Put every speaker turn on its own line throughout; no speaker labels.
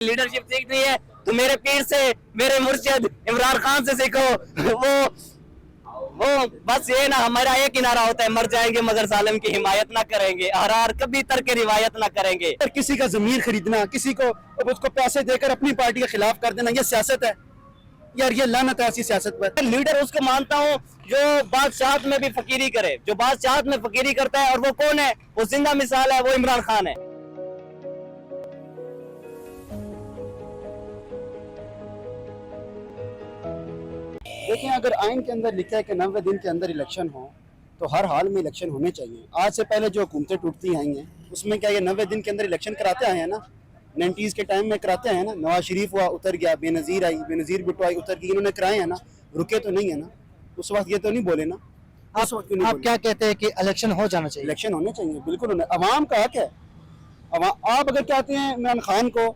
Leadership सीखनी है तो मेरे पीर से, मेरे मुर्शिद इमरान खान से सीखो। वो बस ये ना, हमारा एक ही नारा होता है, मर जाएंगे मगर जालिम की हिमायत ना करेंगे, हरार कभी तर्क रिवायत ना करेंगे।
किसी का जमीर खरीदना, किसी को उसको पैसे देकर अपनी पार्टी के खिलाफ कर देना, ये सियासत है यार, ये लानत है ऐसी सियासत पर।
लीडर उसको मानता हूँ जो बादशाहत में भी फकीरी करे, जो बादशाहत में फकीरी करता है, और वो कौन है? वो जिंदा मिसाल है, वो इमरान खान है।
देखिए, अगर आइन के अंदर लिखा है कि 90 दिन के अंदर इलेक्शन हो तो हर हाल में इलेक्शन होने चाहिए। आज से पहले जो हुकूमतें टूटती आई हैं उसमें क्या ये 90 दिन के अंदर इलेक्शन कराते आए हैं ना, 90s के टाइम में कराते हैं ना। नवाज शरीफ हुआ, उतर गया, बेनज़ीर आई, बेनज़ीर भुट्टो आई, उतर गई, इन्होंने कराए हैं ना, रुके तो नहीं है ना। उस वक्त ये तो नहीं बोले ना।
आप क्या कहते हैं कि इलेक्शन हो जाना चाहिए?
इलेक्शन होने चाहिए, बिल्कुल होने, अवाम का हक है। आप अगर चाहते हैं इमरान खान को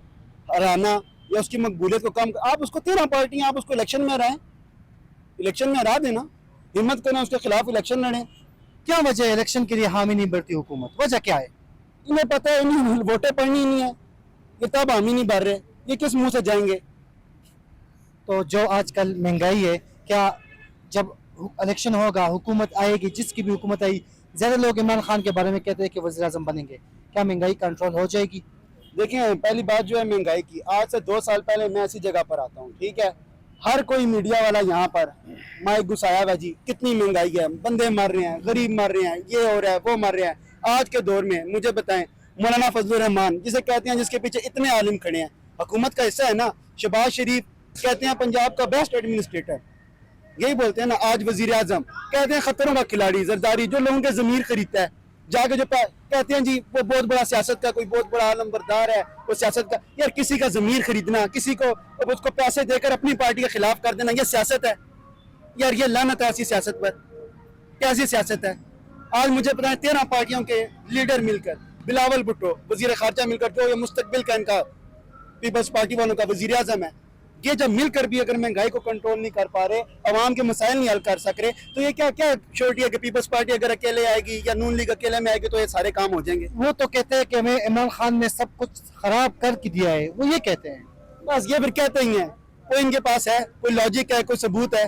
हराना या उसकी मकबूलियत को कम, आप उसको 13 पार्टियां, आप उसको इलेक्शन में हराएं, इलेक्शन में हरा देना, हिम्मत करना, उसके खिलाफ इलेक्शन लड़ें।
क्या वजह है इलेक्शन के लिए हामी नहीं बढ़ती हुकूमत? वजह क्या है?
इन्हें पता है इन्हें वोटें पड़नी ही नहीं है, ये तब हामी नहीं भर रहे, ये किस मुंह से जाएंगे?
तो जो आजकल महंगाई है, क्या जब इलेक्शन होगा, हुकूमत आएगी, जिसकी भी हुकूमत आई, ज्यादा लोग इमरान खान के बारे में कहते हैं कि वज़ीर आज़म बनेंगे, क्या महंगाई कंट्रोल हो जाएगी?
देखिए, पहली बात जो है महंगाई की, आज से 2 साल पहले मैं ऐसी जगह पर आता हूँ, ठीक है, हर कोई मीडिया वाला यहाँ पर माइक घुसाया हुआ जी, कितनी महंगाई है, बंदे मर रहे हैं, गरीब मर रहे हैं, ये हो रहा है, वो मर रहे हैं। आज के दौर में मुझे बताएं, मौलाना फजलुर रहमान जिसे कहते हैं, जिसके पीछे इतने आलिम खड़े हैं, हुकूमत का हिस्सा है ना, शहबाज शरीफ कहते हैं पंजाब का बेस्ट एडमिनिस्ट्रेटर, यही बोलते हैं ना। आज वजीर आजम कहते हैं खतरों का खिलाड़ी, जरदारी जो लोगों के जमीर खरीदता है, जाके जो कहते हैं जी वो बहुत बड़ा सियासत का, कोई बहुत बड़ा आलमबरदार है, वो सियासत का। यार, किसी का जमीर खरीदना, किसी को उसको पैसे देकर अपनी पार्टी के खिलाफ कर देना, ये सियासत है यार, ये लानत है ऐसी सियासत पर। कैसी सियासत है? आज मुझे पता है 13 पार्टियों के लीडर मिलकर, बिलावल भुट्टो वजीर खारजा मिलकर, जो ये मुस्तकबिल का इनका पीपल्स पार्टी वालों का वजीर आजम है, ये जब मिलकर भी अगर महंगाई को कंट्रोल नहीं कर पा रहे, अवाम के मसाइल नहीं हल कर सक रहे, तो ये क्या क्या श्योरिटी है कि पीपल्स पार्टी अगर अकेले आएगी या नून लीग अकेले में आएगी तो ये सारे काम हो जाएंगे?
वो तो कहते हैं कि हमें इमरान खान ने सब कुछ खराब करके दिया है, वो ये कहते हैं।
बस ये फिर कहते ही हैं, कोई इनके पास है, कोई लॉजिक है, कोई सबूत है?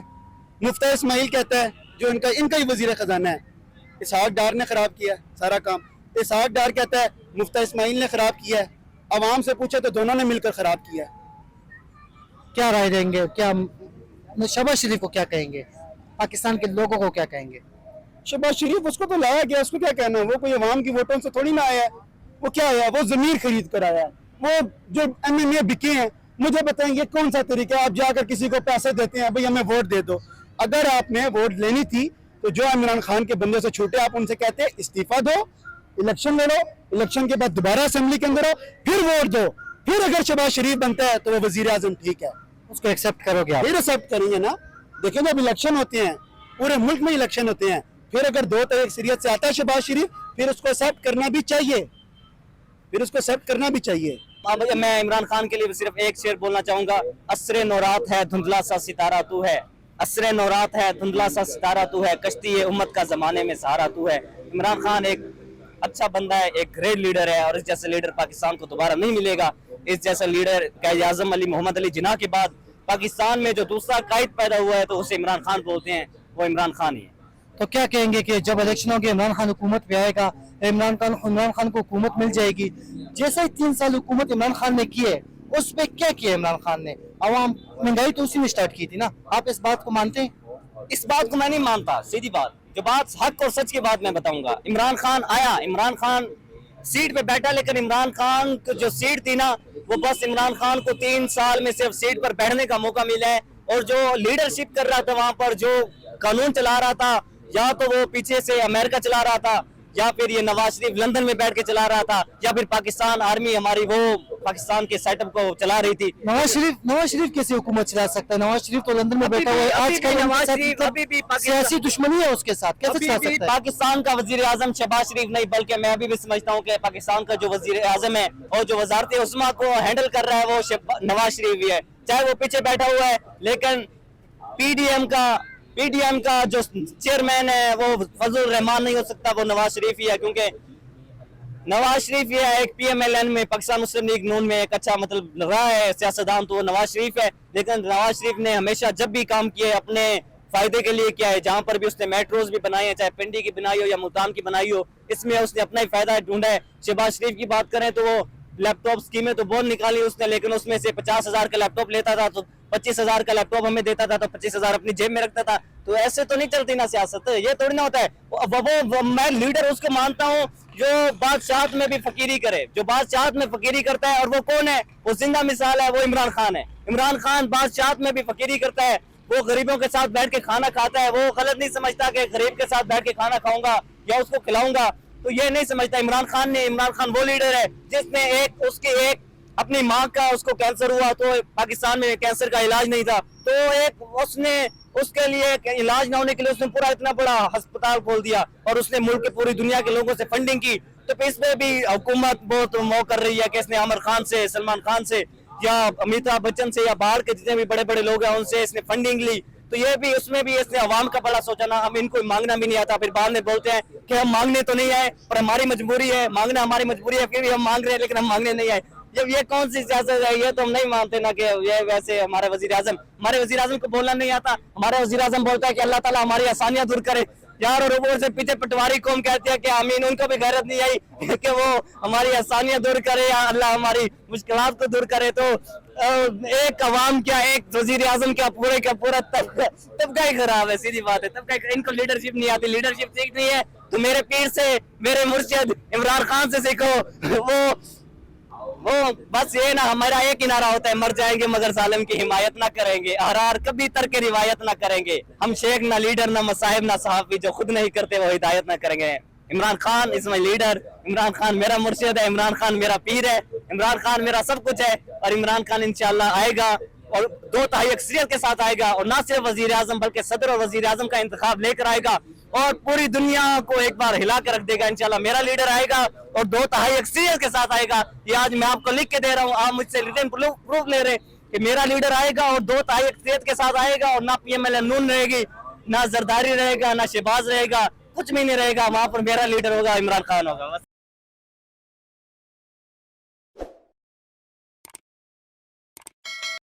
मुफ्ती इस्माइल कहता है, जो इनका ही वजीर खजाना है, इसहाक डार ने खराब किया सारा काम। इसहाक डार कहता है मुफ्ती इस्माइल ने खराब किया है, अवाम से पूछे तो दोनों ने मिलकर खराब किया है।
क्या राय देंगे? क्या शहबाज शरीफ को क्या कहेंगे? पाकिस्तान के लोगों को क्या कहेंगे?
शहबाज शरीफ, उसको तो लाया गया, उसको क्या कहना है? वो कोई अवाम की वोटों से थोड़ी ना आया है, वो क्या आया? वो जमीर खरीद कर आया है। वो जो MMA बिके हैं, मुझे बताएंगे कौन सा तरीका? आप जाकर किसी को पैसे देते हैं, भाई हमें वोट दे दो। अगर आपने वोट लेनी थी तो जो इमरान खान के बंदे से छूटे, आप उनसे कहते इस्तीफा दो, इलेक्शन लड़ो, इलेक्शन के बाद दोबारा असेंबली के अंदर हो, फिर वोट दो, फिर अगर शहबाज शरीफ बनता है तो वो वजीर आजम ठीक है,
उसको एक्सेप्ट करोगे आप?
फिर एक्सेप्ट करेंगे ना। देखिए, जब इलेक्शन होते हैं, पूरे मुल्क में इलेक्शन होते हैं, फिर अगर 2 तारीख सीरियत से आता है शहबाज शरीफ, फिर उसको एक्सेप्ट करना भी चाहिए, फिर उसको एक्सेप्ट करना भी चाहिए।
मैं इमरान खान के लिए सिर्फ एक शेर बोलना चाहूंगा, असरे नौरात है धुंधला सा सितारा तू है, असरे नौरात है धुंधला सा सितारा तू है, कश्ती उम्मत का जमाने में सहारा तू है। इमरान खान एक अच्छा बंदा है, एक ग्रेट लीडर है, और इस जैसे लीडर पाकिस्तान को दोबारा नहीं मिलेगा। इस जैसा लीडर कायद आज़म अली मोहम्मद अली जिन्ना के बाद पाकिस्तान में जो दूसरा कायद पैदा हुआ है तो उसे इमरान खान बोलते हैं, वो इमरान खान ही है।
तो क्या कहेंगे कि जब इलेक्शन होंगे इमरान खान हुकूमत पे आएगा, इमरान खान को हुकूमत मिल जाएगी, जैसे ही 3 साल हुकूमत इमरान खान ने की है, उस पे क्या किया इमरान खान ने? अवाम महंगाई तो उसी ने स्टार्ट की थी ना, आप इस बात को मानते हैं?
इस बात को मैं नहीं मानता, सीधी बात, जो बात हक और सच की बात मैं बताऊंगा। इमरान खान आया, इमरान खान सीट पे बैठा, लेकिन इमरान खान को जो सीट थी ना, वो बस इमरान खान को 3 साल में सिर्फ सीट पर बैठने का मौका मिला है, और जो लीडरशिप कर रहा था वहां पर, जो कानून चला रहा था, या तो वो पीछे से अमेरिका चला रहा था, या फिर ये नवाज शरीफ लंदन में बैठ के चला रहा था, या फिर पाकिस्तान आर्मी हमारी वो पाकिस्तान के सेटअप को चला रही थी।
नवाज शरीफ कैसे हुकूमत चला सकता है? नवाज शरीफ तो लंदन में बैठा हुआ है, आज का
नवाज शरीफ अभी भी
सियासी दुश्मनी है उसके साथ, कैसे चला सकता है?
पाकिस्तान का वजीर आजम शहबाज शरीफ नहीं, बल्कि मैं अभी भी समझता हूँ कि पाकिस्तान का जो वजीर आजम है और जो वजारत उस्मा को हैंडल कर रहा है वो नवाज शरीफ ही है, चाहे वो पीछे बैठा हुआ है। लेकिन पीडीएम का जो चेयरमैन है वो फजलुर रहमान नहीं हो सकता, वो नवाज शरीफ ही है, क्योंकि नवाज शरीफ ये एक PMLN में पाकिस्तान मुस्लिम लीग नून में एक अच्छा मतलब रहा है सियासतदान, तो वो नवाज शरीफ है। लेकिन नवाज शरीफ ने हमेशा जब भी काम किए अपने फायदे के लिए किया है। जहां पर भी उसने मेट्रोज भी बनाई है, चाहे पिंडी की बनाई हो या मुल्तान की बनाई हो, इसमें उसने अपना ही फायदा ढूंढा है। शहबाज शरीफ की बात करें तो वो लैपटॉप स्कीमें तो बहुत निकाली उसने, लेकिन उसमें से 50,000 का लैपटॉप लेता था तो 25,000 का लैपटॉप हमें देता था तो 25,000 अपनी जेब में रखता था। तो ऐसे तो नहीं चलती ना सियासत, ये थोड़ी ना होता है। वो मैं लीडर उसको मानता हूँ जो बादशाहत में भी फकीरी करे, जो बादशाहत में फकीरी करता है। और वो कौन है? वो जिंदा मिसाल है, वो इमरान खान है। इमरान खान बादशाहत में भी फकीरी करता है, वो गरीबों के साथ बैठ के खाना खाता है। वो गलत नहीं समझता कि गरीब के साथ बैठ के खाना खाऊंगा या उसको खिलाऊंगा, तो ये नहीं समझता। इमरान खान वो लीडर है जिसने एक अपनी माँ का उसको कैंसर हुआ तो पाकिस्तान में कैंसर का इलाज नहीं था, तो उसने उसके लिए इलाज ना होने के लिए उसने पूरा इतना बड़ा अस्पताल खोल दिया और उसने मुल्क के पूरी दुनिया के लोगों से फंडिंग की। तो इसमें भी हुकूमत बहुत मौ कर रही है कि इसने आमिर खान से, सलमान खान से या अमिताभ बच्चन से या बाहर के जितने भी बड़े बड़े लोग हैं उनसे इसने फंडिंग ली। तो ये भी उसमें भी इसने अवाम का बड़ा सोचा ना, हम इनको मांगना भी नहीं आता। फिर बाद में बोलते हैं कि हम मांगने तो नहीं आए पर हमारी मजबूरी है, मांगना हमारी मजबूरी है, फिर भी हम मांग रहे हैं लेकिन हम मांगने नहीं आए। जब ये कौन सी सियासत है? ये तो हम नहीं मानते ना कि ये वैसे हमारे वजीर आजम को बोलना नहीं आता। हमारे वजीर आजम बोलता है कि अल्लाह ताला हमारी आसानियां दूर करे यार, और ऊपर से पीछे पटवारी कौम कहती है कि आमीन। उनको भी गैरत नहीं आई कि वो हमारी आसानियां दूर करे या अल्लाह हमारी मुश्किलात को दूर करे। तो एक अवाम क्या, एक वजीर आजम क्या, पूरे का पूरा तबका ही खराब है, सीधी बात है। तबका इनको लीडरशिप नहीं आती, लीडरशिप सीखनी है तो मेरे पीर से, मेरे मुर्शिद इमरान खान से सीखो। वो बस ये ना, हमारा एक ही नारा होता है, मर जाएंगे मगर जालिम की हिमायत ना करेंगे, अहरार कभी तर्क रिवायत ना करेंगे। हम शेख ना लीडर ना मसाहिब ना सहाफी, जो खुद नहीं करते वो हिदायत ना करेंगे। Imran Khan is my leader, Imran Khan मेरा मुर्शिद है, इमरान खान मेरा पीर है, इमरान खान मेरा सब कुछ है। और इमरान खान इंशाल्लाह आएगा और 2/3 अक्सरियत के साथ आएगा और ना सिर्फ वजीर आजम बल्कि सदर और वजीर आजम का इंतखाब लेकर आएगा और पूरी दुनिया को एक बार हिला कर रख देगा। इंशाल्लाह मेरा लीडर आएगा और 2/3 अक्सरियत के साथ आएगा। ये आज मैं आपको लिख के दे रहा हूँ, आप मुझसे रिटन प्रूफ ले रहे कि मेरा लीडर आएगा और 2/3 अक्सरियत के साथ आएगा और ना PMLN नून रहेगी, ना जरदारी रहेगा, ना शहबाज रहेगा, कुछ भी नहीं रहेगा। वहां पर मेरा लीडर होगा, इमरान खान होगा। बस